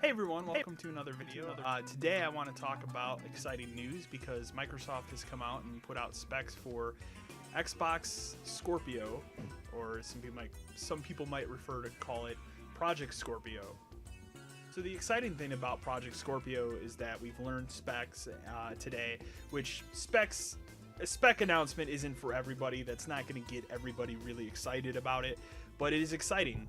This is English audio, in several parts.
Hey everyone, welcome to another video. Today I want to talk about exciting news because Microsoft has come out and put out specs for Xbox Scorpio, or some people might refer to call it Project Scorpio. So the exciting thing about Project Scorpio is that we've learned specs today, which a spec announcement isn't for everybody. That's not going to get everybody really excited about it, but it is exciting.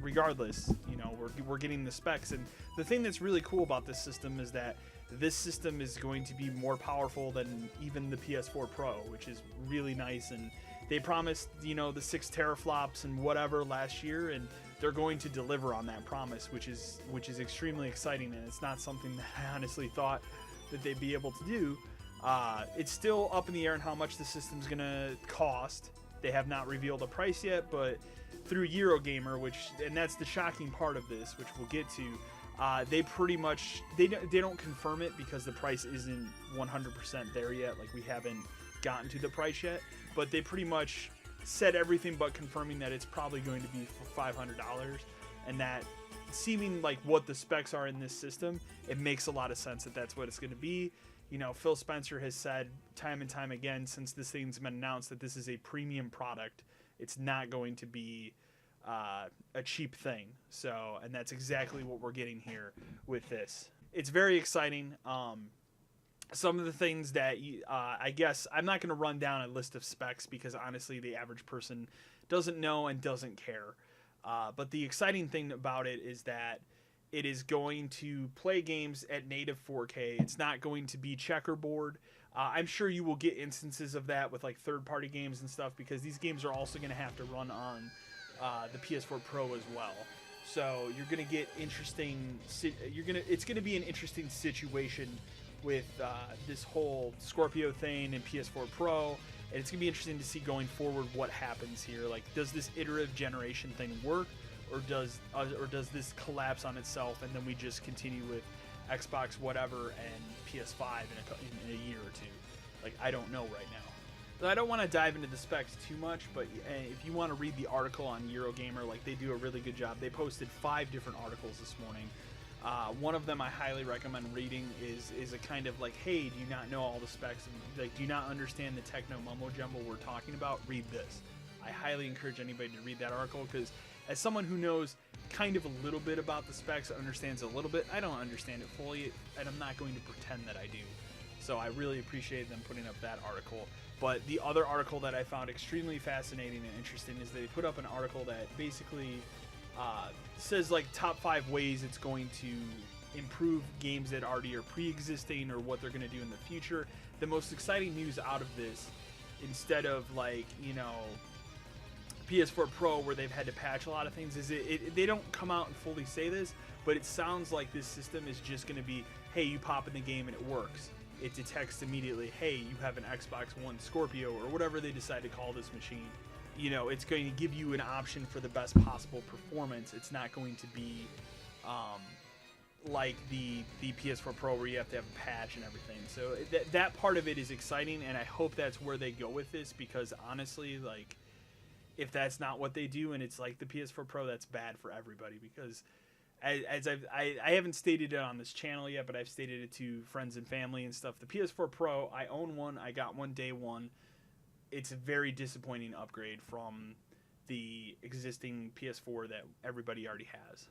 Regardless, you know, we're getting the specs, and the thing that's really cool about this system is that this system is going to be more powerful than even the PS4 Pro, which is really nice. And they promised, you know, the 6 teraflops and whatever last year, and they're going to deliver on that promise, which is extremely exciting. And it's not something that I honestly thought that they'd be able to do. It's still up in the air on how much the system's gonna cost. They have not revealed a price yet, but through Eurogamer, and that's the shocking part of this, which we'll get to, they pretty much, they don't confirm it because the price isn't 100% there yet. Like, we haven't gotten to the price yet, but they pretty much said everything but confirming that it's probably going to be for $500, and that seeming like what the specs are in this system, it makes a lot of sense that that's what it's going to be. You know, Phil Spencer has said time and time again since this thing's been announced that this is a premium product. It's not going to be a cheap thing. So, and that's exactly what we're getting here with this. It's very exciting. Some of the things that I guess I'm not going to run down a list of specs because honestly the average person doesn't know and doesn't care. But the exciting thing about it is that it is going to play games at native 4K. It's not going to be checkerboard. I'm sure you will get instances of that with like third-party games and stuff, because these games are also going to have to run on the PS4 Pro as well. So you're going to get interesting. It's going to be an interesting situation with this whole Scorpio thing and PS4 Pro, and it's going to be interesting to see going forward what happens here. Like, does this iterative generation thing work? Or does this collapse on itself, and then we just continue with Xbox whatever and PS5 in a year or two? Like, I don't know right now. But I don't want to dive into the specs too much, but if you want to read the article on Eurogamer, like, they do a really good job. They posted 5 different articles this morning. One of them I highly recommend reading is a kind of like, hey, do you not know all the specs? Like, do you not understand the techno mumbo jumbo we're talking about? Read this. I highly encourage anybody to read that article, because as someone who knows kind of a little bit about the specs, understands a little bit, I don't understand it fully, and I'm not going to pretend that I do. So I really appreciate them putting up that article. But the other article that I found extremely fascinating and interesting is they put up an article that basically says like top 5 ways it's going to improve games that already are pre-existing, or what they're going to do in the future. The most exciting news out of this, instead of like, you know, PS4 Pro where they've had to patch a lot of things, is they don't come out and fully say this, but it sounds like this system is just going to be, hey, you pop in the game and it works. It detects immediately, hey, you have an Xbox One Scorpio, or whatever they decide to call this machine. You know, it's going to give you an option for the best possible performance. It's not going to be like the PS4 Pro where you have to have a patch and everything. So that part of it is exciting, and I hope that's where they go with this, because honestly, like, if that's not what they do and it's like the PS4 Pro, that's bad for everybody. Because as I haven't stated it on this channel yet, but I've stated it to friends and family and stuff. The PS4 Pro, I own one. I got one day one. It's a very disappointing upgrade from the existing PS4 that everybody already has.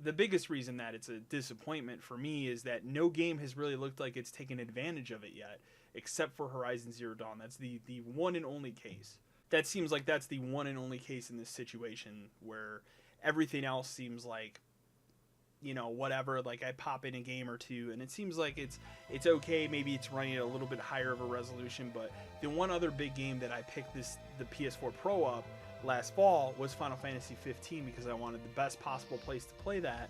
The biggest reason that it's a disappointment for me is that no game has really looked like it's taken advantage of it yet, except for Horizon Zero Dawn. That's the one and only case. That seems like that's the one and only case in this situation, where everything else seems like, you know, whatever. Like, I pop in a game or two and it seems like it's okay. Maybe it's running at a little bit higher of a resolution, but the one other big game that I picked the PS4 Pro up last fall was Final Fantasy 15, because I wanted the best possible place to play that,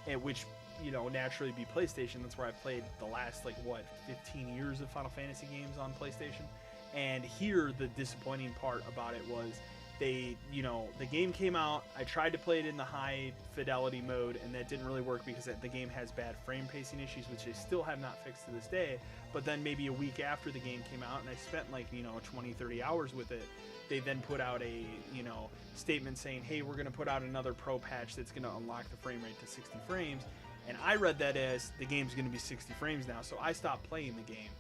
and which, you know, naturally be PlayStation. That's where I've played the last, like, what, 15 years of Final Fantasy games on PlayStation. And here, the disappointing part about it was The game came out. I tried to play it in the high fidelity mode, and that didn't really work because the game has bad frame pacing issues, which they still have not fixed to this day. But then maybe a week after the game came out, and I spent 20, 30 hours with it, they then put out a statement saying, hey, we're going to put out another pro patch that's going to unlock the frame rate to 60 frames. And I read that as the game's going to be 60 frames now, so I stopped playing the game.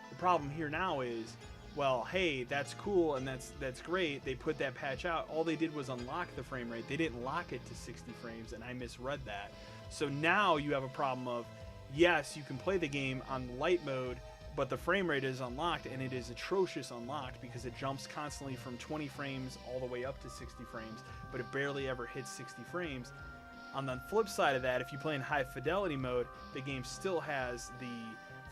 The problem here now is, well, hey, that's cool and that's great. They put that patch out. All they did was unlock the frame rate. They didn't lock it to 60 frames, and I misread that. So now you have a problem of, yes, you can play the game on light mode, but the frame rate is unlocked, and it is atrocious unlocked because it jumps constantly from 20 frames all the way up to 60 frames, but it barely ever hits 60 frames. On the flip side of that, if you play in high fidelity mode, the game still has the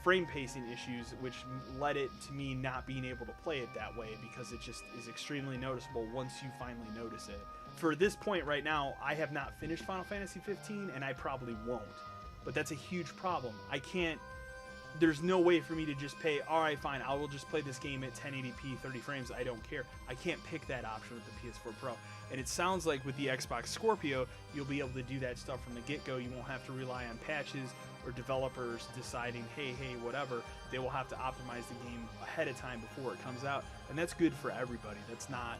frame pacing issues, which led it to me not being able to play it that way because it just is extremely noticeable once you finally notice it. For this point right now, I have not finished Final Fantasy 15, and I probably won't. But that's a huge problem. I can't... There's no way for me to just pay, all right, fine, I will just play this game at 1080p, 30 frames, I don't care. I can't pick that option with the PS4 Pro. And it sounds like with the Xbox Scorpio, you'll be able to do that stuff from the get-go. You won't have to rely on patches or developers deciding, hey, whatever. They will have to optimize the game ahead of time before it comes out. And that's good for everybody. That's not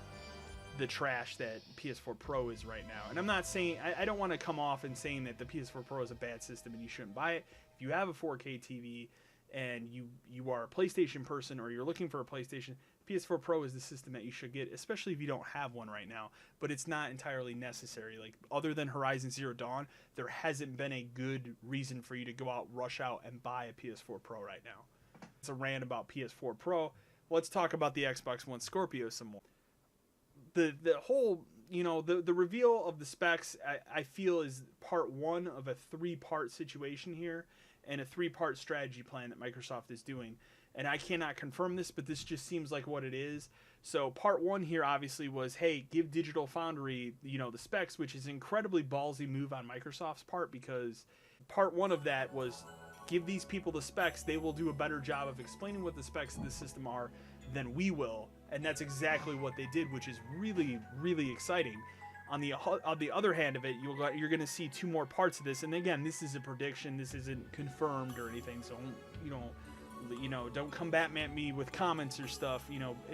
the trash that PS4 Pro is right now. And I'm not saying, I don't want to come off and saying that the PS4 Pro is a bad system and you shouldn't buy it. If you have a 4K TV and you are a PlayStation person or you're looking for a PlayStation, PS4 Pro is the system that you should get, especially if you don't have one right now. But it's not entirely necessary. Like, other than Horizon Zero Dawn, there hasn't been a good reason for you to go out, rush out, and buy a PS4 Pro right now. It's a rant about PS4 Pro. Let's talk about the Xbox One Scorpio some more. The whole, the reveal of the specs, I feel, is part one of a three-part situation here, and a three-part strategy plan that Microsoft is doing. And I cannot confirm this, but this just seems like what it is. So part one here obviously was, hey, give Digital Foundry, the specs, which is an incredibly ballsy move on Microsoft's part, because part one of that was give these people the specs. They will do a better job of explaining what the specs of the system are than we will. And that's exactly what they did, which is really, really exciting. On the other hand of it, you're going to see two more parts of this. And again, this is a prediction. This isn't confirmed or anything. So, don't come at me with comments or stuff,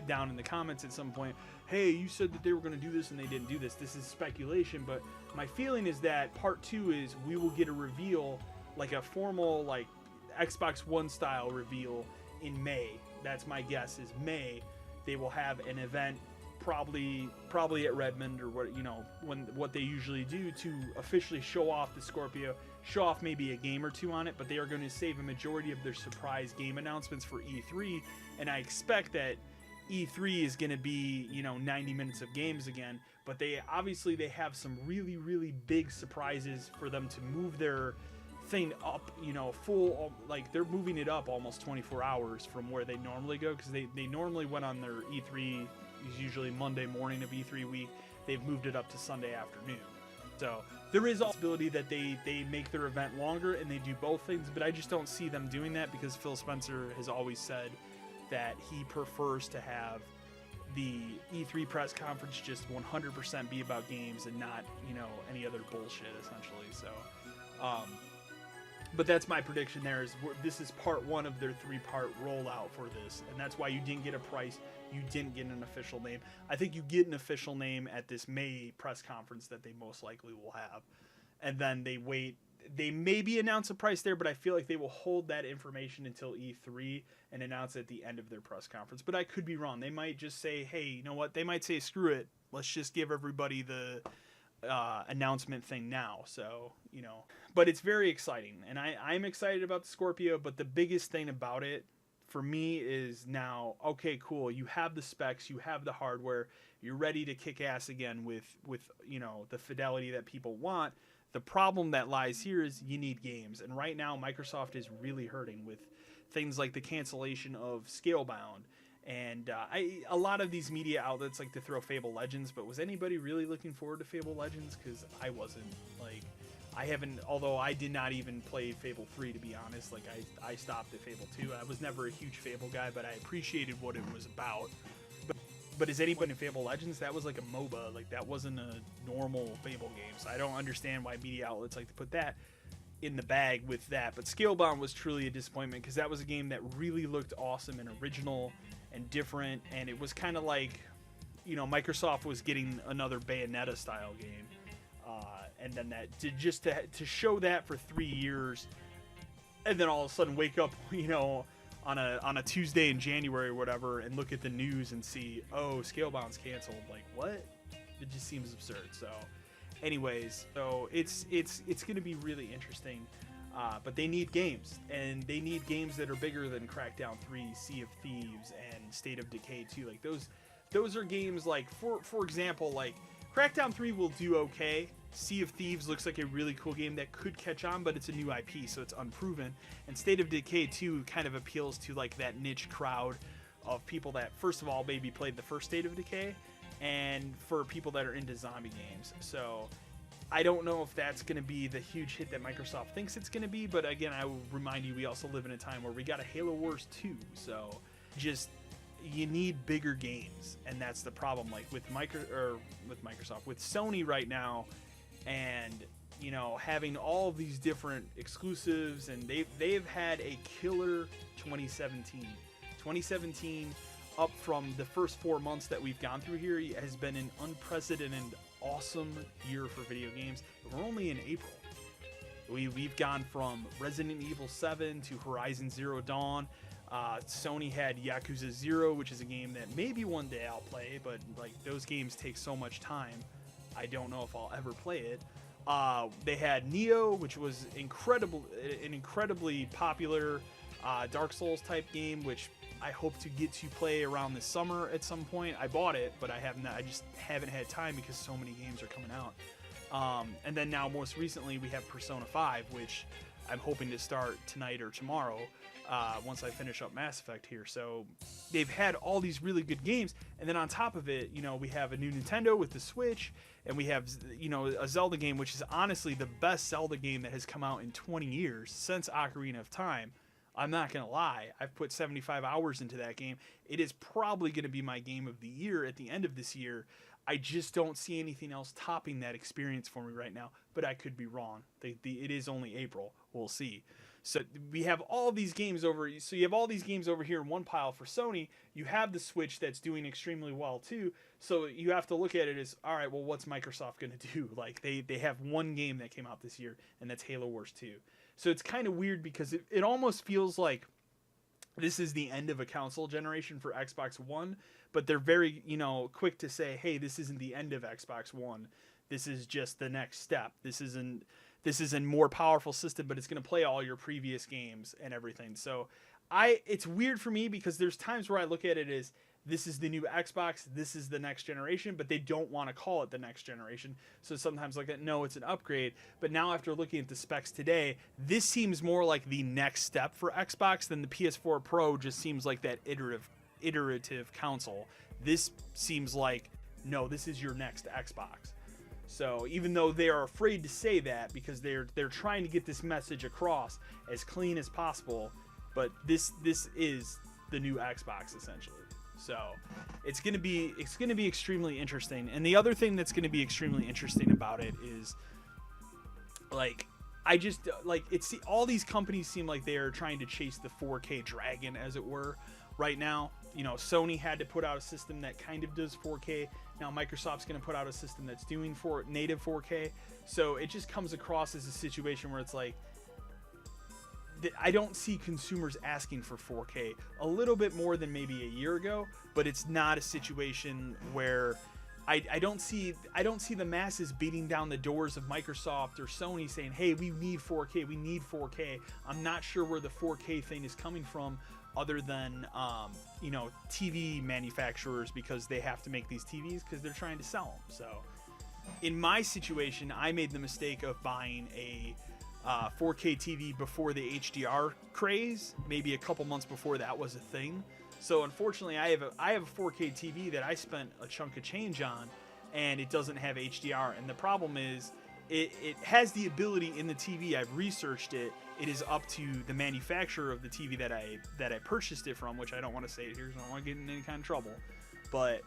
down in the comments at some point. Hey, you said that they were going to do this and they didn't do this. This is speculation. But my feeling is that part two is we will get a reveal, like a formal, Xbox One style reveal in May. That's my guess, is May. They will have an event, probably at Redmond or what they usually do, to officially show off the Scorpio, show off maybe a game or two on it, but they are going to save a majority of their surprise game announcements for E3, and I expect that E3 is going to be 90 minutes of games again, but they have some really, really big surprises for them to move their thing up, full, they're moving it up almost 24 hours from where they normally go, because they normally went on their E3 is usually Monday morning of E3 week. They've moved it up to Sunday afternoon. So there is a possibility that they make their event longer and they do both things, but I just don't see them doing that, because Phil Spencer has always said that he prefers to have the E3 press conference just 100% be about games and not, any other bullshit, essentially. So, but that's my prediction there, is this is part one of their three-part rollout for this, and that's why you didn't get a price, you didn't get an official name. I think you get an official name at this May press conference that they most likely will have, and then they maybe announce a price there, but I feel like they will hold that information until E3 and announce it at the end of their press conference. But I could be wrong. They might just say, hey, you know what, they might say, screw it, let's just give everybody the announcement thing now. So, but it's very exciting, and I'm excited about the Scorpio, but the biggest thing about it for me is now, okay, cool, you have the specs, you have the hardware, you're ready to kick ass again with the fidelity that people want. The problem that lies here is you need games, and right now Microsoft is really hurting with things like the cancellation of Scalebound. And a lot of these media outlets like to throw Fable Legends, but was anybody really looking forward to Fable Legends? Because I wasn't. I haven't, although I did not even play Fable 3, to be honest. I stopped at Fable 2. I was never a huge Fable guy, but I appreciated what it was about. But But is anybody in Fable Legends? That was like a MOBA. Like, that wasn't a normal Fable game. So I don't understand why media outlets like to put that in the bag with that. But Scalebound was truly a disappointment because that was a game that really looked awesome and original and different. And it was kind of like, you know, Microsoft was getting another Bayonetta style game. And then that to show that for 3 years and then all of a sudden wake up, you know, on a Tuesday in January or whatever and look at the news and see, oh, Scalebound's canceled. Like, what? It just seems absurd. So anyways, so it's going to be really interesting. But they need games, and they need games that are bigger than Crackdown 3, Sea of Thieves, and State of Decay 2. Like, those are games like, for example, like Crackdown 3 will do okay. Sea of Thieves looks like a really cool game that could catch on, but it's a new IP, so it's unproven. And State of Decay 2 kind of appeals to like that niche crowd of people that, first of all, maybe played the first State of Decay, and for people that are into zombie games. So I don't know if that's going to be the huge hit that Microsoft thinks it's going to be, but again, I will remind you, we also live in a time where we got a Halo Wars 2, so just, you need bigger games, and that's the problem. Like with Microsoft, with Sony right now, and you know, having all of these different exclusives, and they've had a killer 2017 up from the first 4 months that we've gone through here has been an unprecedented awesome year for video games. We're only in April. We've gone from Resident Evil 7 to Horizon Zero Dawn. Sony had Yakuza 0, which is a game that maybe one day I'll play, but like those games take so much time, I don't know if I'll ever play it. They had Neo, which was an incredibly popular Dark Souls type game, which I hope to get to play around this summer at some point. I bought it, but I just haven't had time because so many games are coming out. And then now, most recently, we have Persona 5, which I'm hoping to start tonight or tomorrow once I finish up Mass Effect here. So they've had all these really good games, and then on top of it, you know, we have a new Nintendo with the Switch, and we have, you know, a Zelda game, which is honestly the best Zelda game that has come out in 20 years since Ocarina of Time. I'm not going to lie. I've put 75 hours into that game. It is probably going to be my game of the year at the end of this year. I just don't see anything else topping that experience for me right now, but I could be wrong. It is only April. We'll see. So we have all these games over. So you have all these games over here in one pile for Sony. You have the Switch that's doing extremely well too. So you have to look at it as, all right, well, what's Microsoft going to do? Like they have one game that came out this year, and that's Halo Wars 2. So it's kind of weird because it almost feels like this is the end of a console generation for Xbox One, but they're very, you know, quick to say, hey, this isn't the end of Xbox One. This is just the next step. This is a more powerful system, but it's going to play all your previous games and everything. So it's weird for me because there's times where I look at it as, this is the new Xbox, this is the next generation, but they don't want to call it the next generation. So sometimes like, no, it's an upgrade. But now after looking at the specs today, this seems more like the next step for Xbox than the PS4 Pro just seems like that iterative console. This seems like, no, this is your next Xbox. So even though they are afraid to say that because they're trying to get this message across as clean as possible, but this is the new Xbox essentially. So it's gonna be extremely interesting. And the other thing that's gonna be extremely interesting about it is, like, I just like it's all these companies seem like they are trying to chase the 4K dragon, as it were, right now. You know, Sony had to put out a system that kind of does 4K. Now Microsoft's going to put out a system that's doing native 4K. So it just comes across as a situation where it's like, I don't see consumers asking for 4K a little bit more than maybe a year ago, but it's not a situation where I don't see the masses beating down the doors of Microsoft or Sony saying, hey, we need 4K, we need 4K. I'm not sure where the 4K thing is coming from, other than you know, TV manufacturers, because they have to make these TVs because they're trying to sell them. So in my situation, I made the mistake of buying a 4K TV before the HDR craze, maybe a couple months before that was a thing. So unfortunately, I have a 4K TV that I spent a chunk of change on, and it doesn't have HDR. And the problem is, it has the ability in the TV. I've researched it. It is up to the manufacturer of the TV that I purchased it from, which I don't want to say it here because I don't want to get in any kind of trouble. But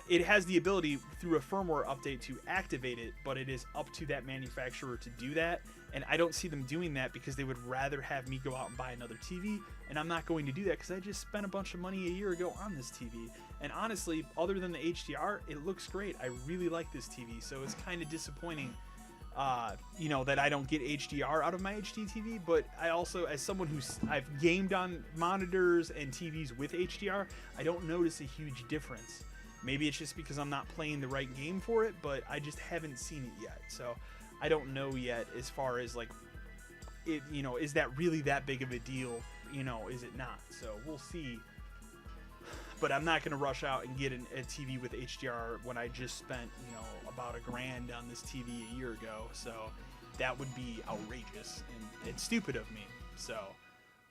it has the ability through a firmware update to activate it, but it is up to that manufacturer to do that. And I don't see them doing that because they would rather have me go out and buy another TV, and I'm not going to do that because I just spent a bunch of money a year ago on this TV. And honestly, other than the HDR, it looks great. I really like this TV, so it's kind of disappointing, you know, that I don't get HDR out of my HD TV. But I also, as someone I've gamed on monitors and TVs with HDR, I don't notice a huge difference. Maybe it's just because I'm not playing the right game for it, but I just haven't seen it yet. So I don't know yet as far as like it, you know, is that really that big of a deal? You know, is it not? So we'll see. But I'm not going to rush out and get a TV with HDR when I just spent, you know, about $1,000 on this TV a year ago. So that would be outrageous and stupid of me. So,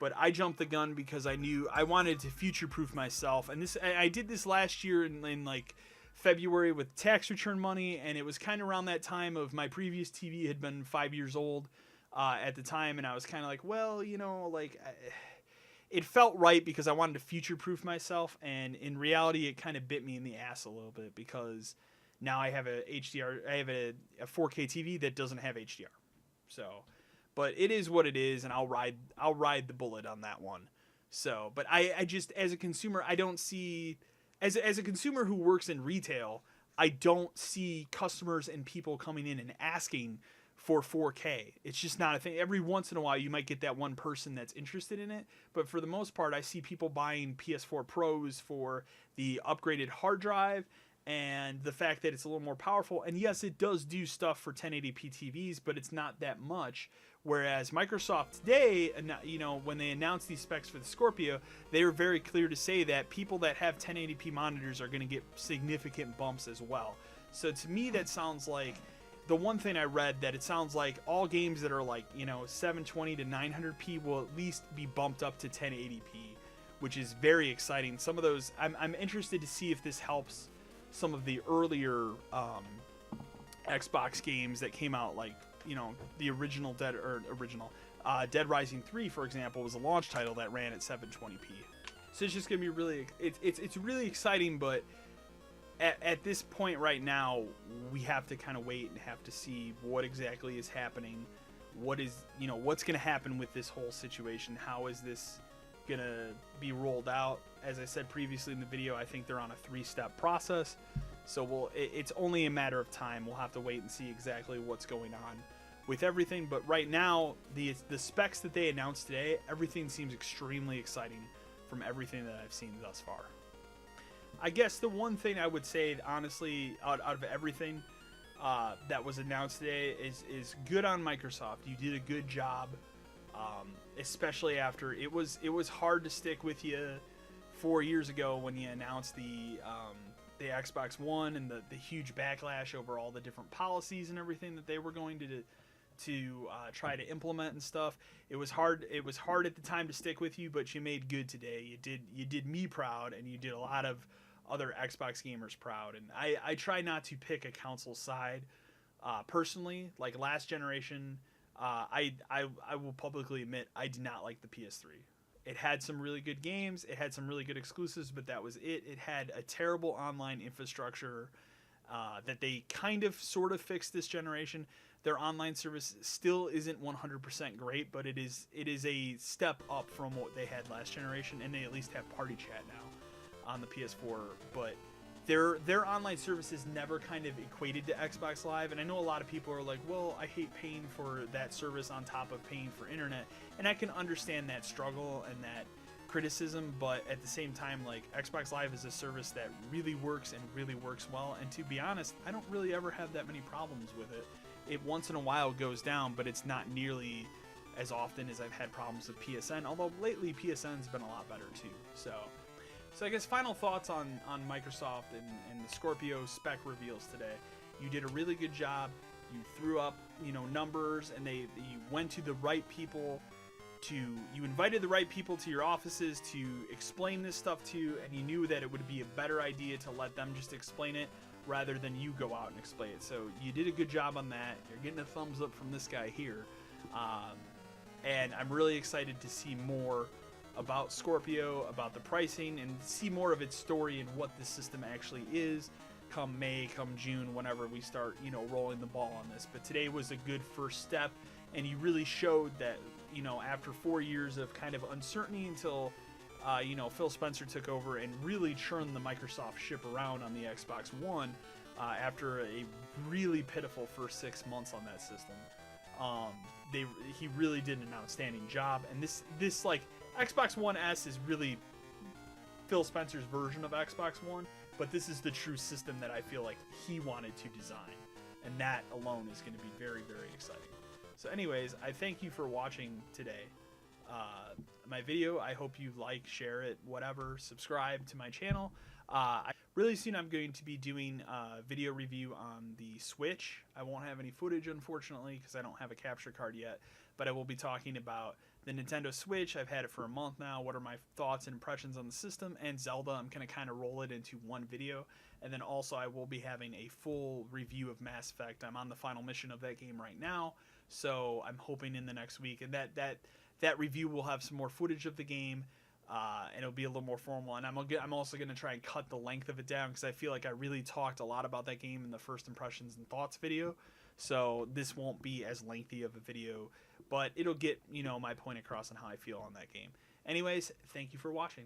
but I jumped the gun because I knew I wanted to future-proof myself. And I did this last year in like February with tax return money, and it was kind of around that time of my previous TV had been 5 years old at the time, and I was kind of like, well, you know, like it felt right because I wanted to future-proof myself, and in reality, it kind of bit me in the ass a little bit because now I have a 4K TV that doesn't have HDR. So, but it is what it is, and I'll ride the bullet on that one. So, but I just, as a consumer, I don't see, as a consumer who works in retail, I don't see customers and people coming in and asking for 4K. It's just not a thing. Every once in a while, you might get that one person that's interested in it, but for the most part, I see people buying PS4 Pros for the upgraded hard drive and the fact that it's a little more powerful. And yes, it does do stuff for 1080p TVs, but it's not that much. Whereas Microsoft today, you know, when they announced these specs for the Scorpio, they were very clear to say that people that have 1080p monitors are going to get significant bumps as well. So to me, that sounds like the one thing I read, that it sounds like all games that are like, you know, 720 to 900p will at least be bumped up to 1080p, which is very exciting. Some of those, I'm interested to see if this helps some of the earlier Xbox games that came out, like, you know, the original Dead Rising 3, for example, was a launch title that ran at 720p. So it's just gonna be really, it's really exciting, but at this point right now, we have to kind of wait and have to see what exactly is happening. What is, you know, what's going to happen with this whole situation? How is this going to be rolled out? As I said previously in the video, I think they're on a 3-step process. So it's only a matter of time. We'll have to wait and see exactly what's going on with everything. But right now, the specs that they announced today, everything seems extremely exciting from everything that I've seen thus far. I guess the one thing I would say, honestly, out of everything that was announced today is good on Microsoft. You did a good job, especially after it was hard to stick with you 4 years ago when you announced the Xbox One and the huge backlash over all the different policies and everything that they were going to try to implement and stuff. It was hard at the time to stick with you, but you made good today. You did me proud, and you did a lot of other Xbox gamers proud. And I try not to pick a console side personally. Like last generation, I will publicly admit I did not like the PS3. It had some really good games, it had some really good exclusives, but that was it. It had a terrible online infrastructure that they kind of sort of fixed this generation. Their online service still isn't 100% great, but it is a step up from what they had last generation, and they at least have Party Chat now on the PS4. But their online services never kind of equated to Xbox Live, and I know a lot of people are like, well, I hate paying for that service on top of paying for internet, and I can understand that struggle and that criticism, but at the same time, like, Xbox Live is a service that really works and really works well, and to be honest, I don't really ever have that many problems with it. It once in a while goes down, but it's not nearly as often as I've had problems with PSN, although lately PSN's been a lot better too. So I guess final thoughts on Microsoft and the Scorpio spec reveals today. You did a really good job. You threw up, you know, numbers, and you went to the right people. You invited the right people to your offices to explain this stuff to you, and you knew that it would be a better idea to let them just explain it rather than you go out and explain it. So you did a good job on that. You're getting a thumbs up from this guy here. And I'm really excited to see more about Scorpio, about the pricing, and see more of its story and what the system actually is come May, come June, whenever we start, rolling the ball on this. But today was a good first step, and he really showed that, after 4 years of kind of uncertainty until, Phil Spencer took over and really churned the Microsoft ship around on the Xbox One after a really pitiful first 6 months on that system. He really did an outstanding job, and this like Xbox One S is really Phil Spencer's version of Xbox One, but this is the true system that I feel like he wanted to design, and that alone is going to be very, very exciting. So anyways, I thank you for watching today. My video, I hope you like, share it, whatever, subscribe to my channel. Really soon I'm going to be doing a video review on the Switch. I won't have any footage, unfortunately, because I don't have a capture card yet, but I will be talking about the Nintendo Switch. I've had it for a month now. What are my thoughts and impressions on the system? And Zelda, I'm going to kind of roll it into one video. And then also I will be having a full review of Mass Effect. I'm on the final mission of that game right now, so I'm hoping in the next week. And that review will have some more footage of the game. And it'll be a little more formal, and I'm also going to try and cut the length of it down, because I feel like I really talked a lot about that game in the first impressions and thoughts video, so this won't be as lengthy of a video, but it'll get my point across on how I feel on that game. Anyways, thank you for watching.